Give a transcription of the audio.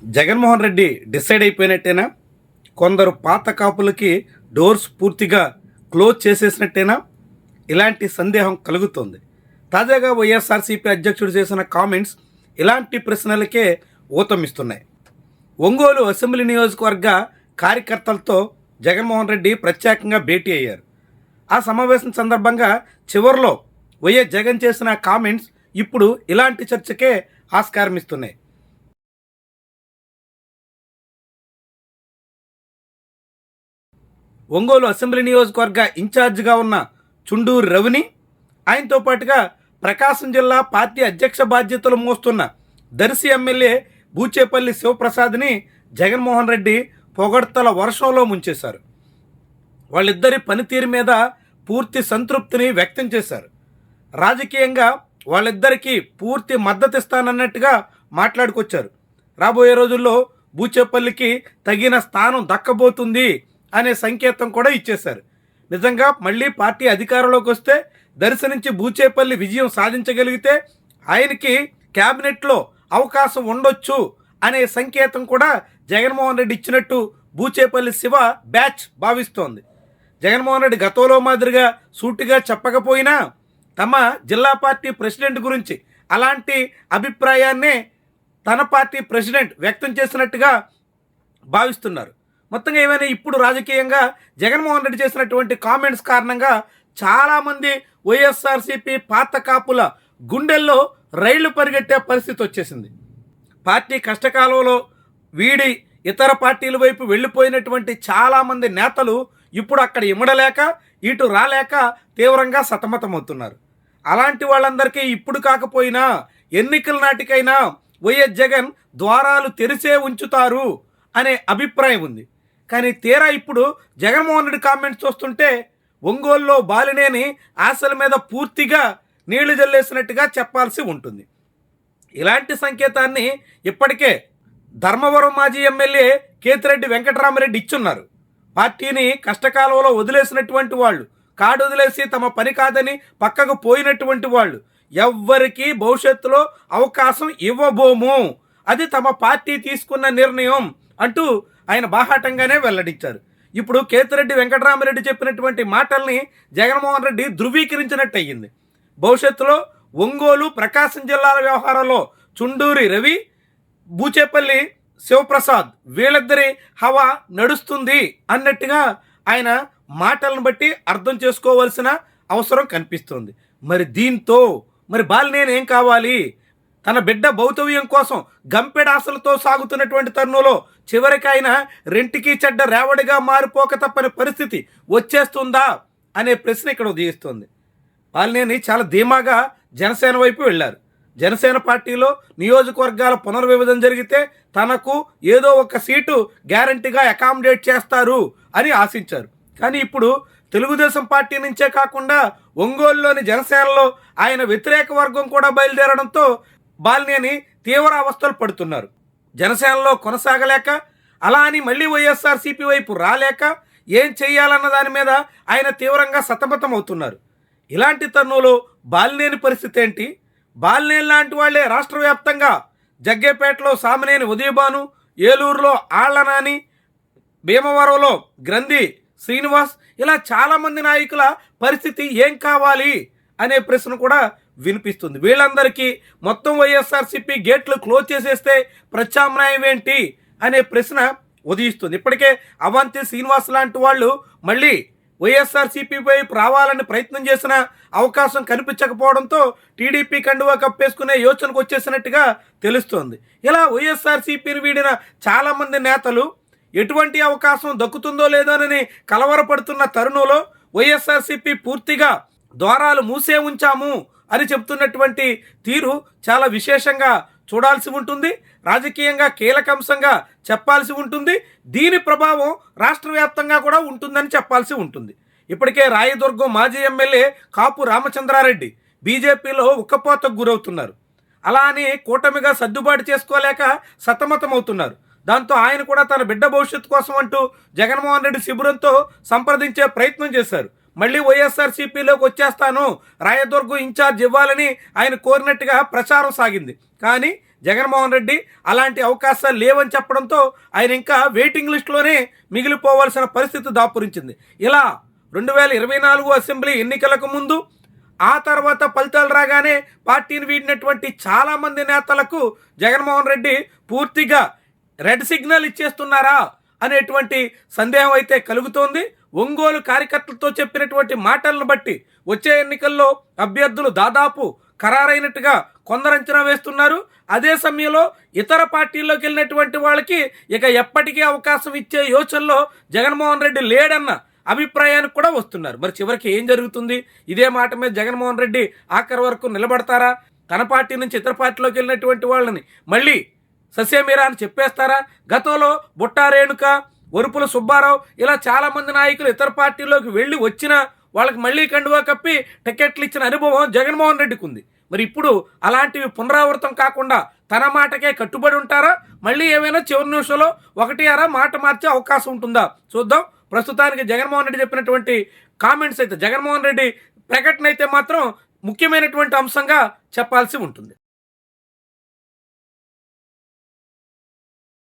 Jaganmohan Reddy decide అయిపోయినట్టేనా? కొందరు పాత కాపులకి డోర్స్ పూర్తిగా క్లోజ్ చేసేసినట్టేనా? ఇలాంటి సందేహం కలుగుతోంది. తాజాగా వైఎస్ఆర్సీపీ అధ్యక్షుడు చేసిన కామెంట్స్ ఇలాంటి ప్రశ్నలకే ఊతమిస్తున్నాయి. ఒంగోలు అసెంబ్లీ నియోజకవర్గ కార్యకర్తలతో జగన్మోహన్ రెడ్డి ప్రత్యేకంగా భేటీ అయ్యారు. ఆ సమావేశం సందర్భంగా చివరిలో వైఎస్ జగన్ చేసిన కామెంట్స్ ఇప్పుడు ఇలాంటి చర్చకే ఆస్కారం ఇస్తున్నాయి. ఒంగోలు అసెంబ్లీ నియోజకవర్గ ఇన్ఛార్జిగా ఉన్న చుండూరు రవిని, ఆయనతో పాటుగా ప్రకాశం జిల్లా పార్టీ అధ్యక్ష బాధ్యతలు మోస్తున్న దర్శి ఎమ్మెల్యే బూచేపల్లి శివప్రసాద్ని జగన్మోహన్ రెడ్డి పొగడ్తల వర్షంలో ముంచేశారు. వాళ్ళిద్దరి పనితీరు మీద పూర్తి సంతృప్తిని వ్యక్తం చేశారు. రాజకీయంగా వాళ్ళిద్దరికీ పూర్తి మద్దతు ఇస్తానన్నట్టుగా మాట్లాడుకొచ్చారు. రాబోయే రోజుల్లో బూచేపల్లికి తగిన స్థానం దక్కబోతుంది అనే సంకేతం కూడా ఇచ్చేశారు. నిజంగా మళ్ళీ పార్టీ అధికారంలోకి వస్తే దర్శి నుంచి బూచేపల్లి విజయం సాధించగలిగితే ఆయనకి క్యాబినెట్లో అవకాశం ఉండొచ్చు అనే సంకేతం కూడా జగన్మోహన్ రెడ్డి ఇచ్చినట్టు బూచేపల్లి శివ బ్యాచ్ భావిస్తోంది. జగన్మోహన్ రెడ్డి గతంలో మాదిరిగా సూటిగా చెప్పకపోయినా తమ జిల్లా పార్టీ ప్రెసిడెంట్ గురించి అలాంటి అభిప్రాయాన్నే తన పార్టీ ప్రెసిడెంట్ వ్యక్తం చేసినట్టుగా భావిస్తున్నారు. మొత్తంగా ఏమైనా ఇప్పుడు రాజకీయంగా జగన్మోహన్ రెడ్డి చేసినటువంటి కామెంట్స్ కారణంగా చాలామంది వైఎస్ఆర్సీపీ పాత కాపుల గుండెల్లో రైళ్లు పరిగెట్టే పరిస్థితి వచ్చేసింది. పార్టీ కష్టకాలంలో వీడి ఇతర పార్టీల వైపు వెళ్ళిపోయినటువంటి చాలామంది నేతలు ఇప్పుడు అక్కడ ఇమ్మడలేక ఇటు రాలేక తీవ్రంగా సతమతమవుతున్నారు. అలాంటి వాళ్ళందరికీ ఇప్పుడు కాకపోయినా ఎన్నికల నాటికైనా వైఎస్ జగన్ ద్వారాలు తెరిచే ఉంచుతారు అనే అభిప్రాయం ఉంది. కానీ తీరా ఇప్పుడు జగన్మోహన్ రెడ్డి కామెంట్స్ చూస్తుంటే ఒంగోలులో బాలినేని ఆశల మీద పూర్తిగా నీళ్లు జల్లేసినట్టుగా చెప్పాల్సి ఉంటుంది. ఇలాంటి సంకేతాన్ని ఇప్పటికే ధర్మవరం మాజీ ఎమ్మెల్యే కేతిరెడ్డి వెంకటరామరెడ్డి ఇచ్చున్నారు. పార్టీని కష్టకాలంలో వదిలేసినటువంటి వాళ్ళు, కాడు వదిలేసి తమ పని కాదని పక్కకు పోయినటువంటి వాళ్ళు ఎవ్వరికీ భవిష్యత్తులో అవకాశం ఇవ్వబోము, అది తమ పార్టీ తీసుకున్న నిర్ణయం అంటూ ఆయన బాహాటంగానే వెల్లడించారు. ఇప్పుడు కేతిరెడ్డి వెంకటరామరెడ్డి చెప్పినటువంటి మాటల్ని జగన్మోహన్ రెడ్డి ధృవీకరించినట్టు అయ్యింది. భవిష్యత్తులో ఒంగోలు ప్రకాశం జిల్లాల వ్యవహారంలో చుండూరి రవి, బూచేపల్లి శివప్రసాద్ వీళ్ళిద్దరి హవా నడుస్తుంది అన్నట్టుగా ఆయన మాటలను బట్టి అర్థం చేసుకోవాల్సిన అవసరం కనిపిస్తుంది. మరి దీంతో బాలినేని ఏం కావాలి? తన బిడ్డ భౌతవ్యం కోసం గంపెడాసలతో సాగుతున్నటువంటి తరుణంలో చివరికి ఆయన రెంటికి చెడ్డ రేవడిగా మారిపోక తప్పని పరిస్థితి వచ్చేస్తుందా అనే ప్రశ్న ఇక్కడ ఉదయిస్తుంది. బాలినేని చాలా ధీమాగా జనసేన వైపు వెళ్ళారు. జనసేన పార్టీలో నియోజకవర్గాల పునర్విభజన జరిగితే తనకు ఏదో ఒక సీటు గ్యారంటీగా అకామిడేట్ చేస్తారు అని ఆశించారు. కానీ ఇప్పుడు తెలుగుదేశం పార్టీ నుంచే కాకుండా ఒంగోలులోని జనసేనలో ఆయన వ్యతిరేక వర్గం కూడా బయలుదేరడంతో బాలినేని తీవ్ర అవస్థలు పడుతున్నారు. జనసేనలో కొనసాగలేక, అలా అని మళ్ళీ వైఎస్ఆర్సీపీ వైపు రాలేక ఏం చెయ్యాలన్న దాని మీద ఆయన తీవ్రంగా సతమతం అవుతున్నారు. ఇలాంటి తరుణంలో బాలినేని పరిస్థితి ఏంటి? బాలినేని లాంటి వాళ్లే రాష్ట్ర వ్యాప్తంగా జగ్గేపేటలో సామినేని ఉదయభాను, ఏలూరులో ఆళ్లనాని, భీమవరంలో గ్రంథి శ్రీనివాస్, ఇలా చాలామంది నాయకుల పరిస్థితి ఏం కావాలి అనే ప్రశ్న కూడా వినిపిస్తుంది. వీళ్ళందరికీ మొత్తం వైఎస్ఆర్సీపీ గేట్లు క్లోజ్ చేసేస్తే ప్రత్యామ్నాయం ఏంటి అనే ప్రశ్న ఉదయిస్తుంది. ఇప్పటికే అవంతి శ్రీనివాస్ లాంటి వాళ్ళు మళ్ళీ వైఎస్ఆర్సీపీ వైపు రావాలని ప్రయత్నం చేసిన అవకాశం కనిపించకపోవడంతో టీడీపీ కండువా కప్పేసుకునే యోచనకు వచ్చేసినట్టుగా తెలుస్తోంది. ఇలా వైఎస్ఆర్సీపీని వీడిన చాలామంది నేతలు ఎటువంటి అవకాశం దక్కుతుందో లేదోనని కలవరపడుతున్న తరుణంలో వైఎస్ఆర్సీపీ పూర్తిగా ద్వారాలు మూసే ఉంచాము అని చెప్తున్నటువంటి తీరు చాలా విశేషంగా చూడాల్సి ఉంటుంది. రాజకీయంగా కీలకాంశంగా చెప్పాల్సి ఉంటుంది. దీని ప్రభావం రాష్ట్ర వ్యాప్తంగా కూడా ఉంటుందని చెప్పాల్సి ఉంటుంది. ఇప్పటికే రాయదుర్గం మాజీ ఎమ్మెల్యే కాపు రామచంద్రారెడ్డి బీజేపీలో ఉక్కపోతకు గురవుతున్నారు. అలా అని కూటమిగా సర్దుబాటు చేసుకోలేక సతమతమవుతున్నారు. దాంతో ఆయన కూడా తన బిడ్డ భవిష్యత్తు కోసం అంటూ జగన్మోహన్ రెడ్డి శిబిరంతో సంప్రదించే ప్రయత్నం చేశారు. మళ్ళీ వైఎస్ఆర్సీపీలోకి వచ్చేస్తాను, రాయదుర్గం ఇన్ఛార్జ్ ఇవ్వాలని ఆయన కోరినట్టుగా ప్రచారం సాగింది. కానీ జగన్మోహన్ రెడ్డి అలాంటి అవకాశాలు లేవని చెప్పడంతో ఆయన ఇంకా వెయిటింగ్ లిస్టులోనే మిగిలిపోవాల్సిన పరిస్థితి దాపురించింది. ఇలా 2024 అసెంబ్లీ ఎన్నికలకు ముందు ఆ తర్వాత ఫలితాలు రాగానే పార్టీని వీడినటువంటి చాలామంది నేతలకు జగన్మోహన్ రెడ్డి పూర్తిగా రెడ్ సిగ్నల్ ఇచ్చేస్తున్నారా అనేటువంటి సందేహం అయితే కలుగుతోంది. ఒంగోలు కార్యకర్తలతో చెప్పినటువంటి మాటలను బట్టి వచ్చే ఎన్నికల్లో అభ్యర్థులు దాదాపు ఖరారైనట్టుగా కొందరు అంచనా వేస్తున్నారు. అదే సమయంలో ఇతర పార్టీల్లోకి వెళ్ళినటువంటి వాళ్ళకి ఇక ఎప్పటికీ అవకాశం ఇచ్చే యోచనలో జగన్మోహన్ రెడ్డి లేడన్న అభిప్రాయానికి కూడా వస్తున్నారు. మరి చివరికి ఏం జరుగుతుంది? ఇదే మాట మీద జగన్మోహన్ రెడ్డి ఆఖరి వరకు నిలబడతారా? తన పార్టీ నుంచి ఇతర పార్టీలోకి వెళ్ళినటువంటి వాళ్ళని మళ్ళీ ససేమిరా అని చెప్పేస్తారా? గతంలో బుట్టా రేణుక, వరుపుల సుబ్బారావు ఇలా చాలామంది నాయకులు ఇతర పార్టీలోకి వెళ్ళి వచ్చినా వాళ్ళకి మళ్ళీ కండువా కప్పి టికెట్లు ఇచ్చిన అనుభవం జగన్మోహన్ రెడ్డికి ఉంది. మరి ఇప్పుడు అలాంటివి పునరావృతం కాకుండా తన మాటకే కట్టుబడి ఉంటారా? మళ్ళీ ఏమైనా చివరి నిమిషంలో ఒకటి అరా మాట మార్చే అవకాశం ఉంటుందా? చూద్దాం. ప్రస్తుతానికి జగన్మోహన్ రెడ్డి చెప్పినటువంటి కామెంట్స్ అయితే, జగన్మోహన్ రెడ్డి ప్రకటన అయితే మాత్రం ముఖ్యమైనటువంటి అంశంగా చెప్పాల్సి ఉంటుంది.